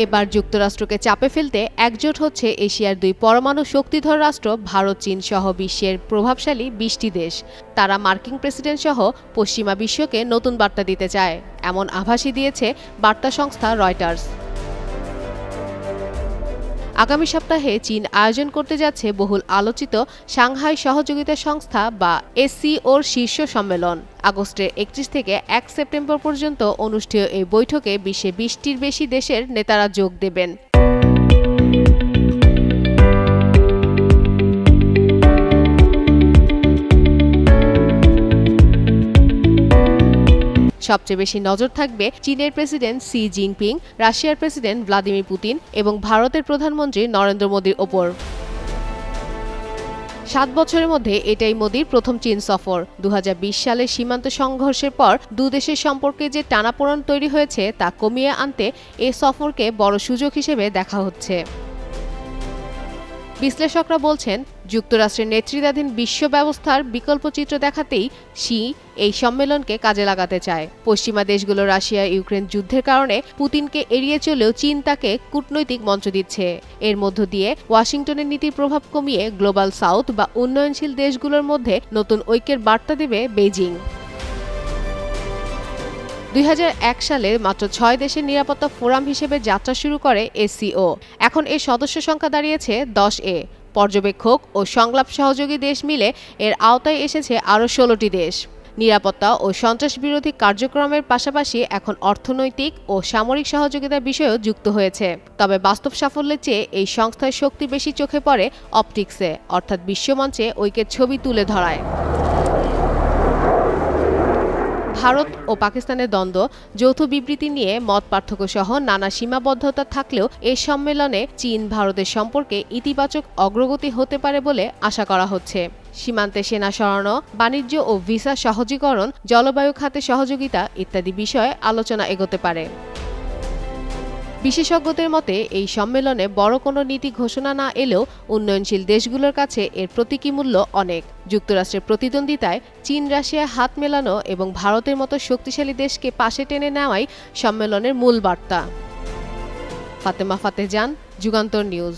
এবার যুক্তরাষ্ট্রকে চাপে ফেলতে একজোট হচ্ছে এশিয়ার দুই পরমাণু শক্তিধর রাষ্ট্র ভারত চীন সহ বিশ্বের প্রভাবশালী ২০টি দেশ। তারা মার্কিন প্রেসিডেন্ট সহ পশ্চিমা বিশ্বকে নতুন বার্তা দিতে চায়, এমন আভাসই দিয়েছে বার্তা সংস্থা রয়টার্স। আগামী সপ্তাহে চীন আয়োজন করতে যাচ্ছে বহুল আলোচিত সাংহাই সহযোগিতা সংস্থা বা এসসিওর শীর্ষ সম্মেলন। আগস্টের ৩১ থেকে ১ সেপ্টেম্বর পর্যন্ত অনুষ্ঠেয় এই বৈঠকে বিশ্বে ২০টির বেশি দেশের নেতারা যোগ দেবেন। সবচেয়ে বেশি নজর থাকবে চীনের প্রেসিডেন্ট শি জিনপিং, রাশিয়ার প্রেসিডেন্ট ভ্লাদিমির পুতিন এবং ভারতের প্রধানমন্ত্রী নরেন্দ্র মোদির ওপর। ৭ বছরের মধ্যে এটাই মোদির প্রথম চীন সফর। ২০২০ সালের সীমান্ত সংঘর্ষের পর দুদেশের সম্পর্কে যে টানাপোড়েন তৈরি হয়েছে তা কমিয়ে আনতে এ সফরকে বড় সুযোগ হিসেবে দেখা হচ্ছে। বিশ্লেষকরা বলছেন, যুক্তরাষ্ট্রের নেতৃত্বাধীন বিশ্ব ব্যবস্থার বিকল্প চিত্র দেখাতেই শি এই সম্মেলনকে কাজে লাগাতে চায়। পশ্চিমা দেশগুলো রাশিয়া ইউক্রেন যুদ্ধের কারণে পুতিনকে এড়িয়ে চলেও চীন তাকে কূটনৈতিক মঞ্চ দিচ্ছে। এর মধ্য দিয়ে ওয়াশিংটনের নীতির প্রভাব কমিয়ে গ্লোবাল সাউথ বা উন্নয়নশীল দেশগুলোর মধ্যে নতুন ঐক্যের বার্তা দেবে বেইজিং। ২০০১ সালে মাত্র ৬ দেশের নিরাপত্তা ফোরাম হিসেবে যাত্রা শুরু করে এসসিও। এখন এর সদস্য সংখ্যা দাঁড়িয়েছে ১০-এ। পর্যবেক্ষক ও সংলাপ সহযোগী দেশ মিলে এর আওতায় এসেছে আরও ১৬টি দেশ। নিরাপত্তা ও সন্ত্রাস বিরোধী কার্যক্রমের পাশাপাশি এখন অর্থনৈতিক ও সামরিক সহযোগিতার বিষয়ও যুক্ত হয়েছে। তবে বাস্তব সাফল্যের চেয়ে এই সংস্থার শক্তি বেশি চোখে পড়ে অপটিক্সে, অর্থাৎ বিশ্বমঞ্চে ঐক্যের ছবি তুলে ধরায়। ভারত ও পাকিস্তানের দ্বন্দ্ব, যৌথ বিবৃতি নিয়ে মত পার্থক্য সহ নানা সীমাবদ্ধতা থাকলেও এ সম্মেলনে চীন ভারতের সম্পর্কে ইতিবাচক অগ্রগতি হতে পারে বলে আশা করা হচ্ছে। সীমান্তে সেনা সরানো, বাণিজ্য ও ভিসা সহজীকরণ, জলবায়ু খাতে সহযোগিতা ইত্যাদি বিষয়ে আলোচনা এগোতে পারে। বিশেষজ্ঞদের মতে এই সম্মেলনে বড় কোনো নীতি ঘোষণা না এলেও উন্নয়নশীল দেশগুলোর কাছে এর প্রতীকী মূল্য অনেক। যুক্তরাষ্ট্রের প্রতিদ্বন্দ্বিতায় চীন রাশিয়ায় হাত মেলানো এবং ভারতের মতো শক্তিশালী দেশকে পাশে টেনে নেওয়াই সম্মেলনের মূল বার্তা। ফাতেমা ফাতেজান, যুগান্তর নিউজ।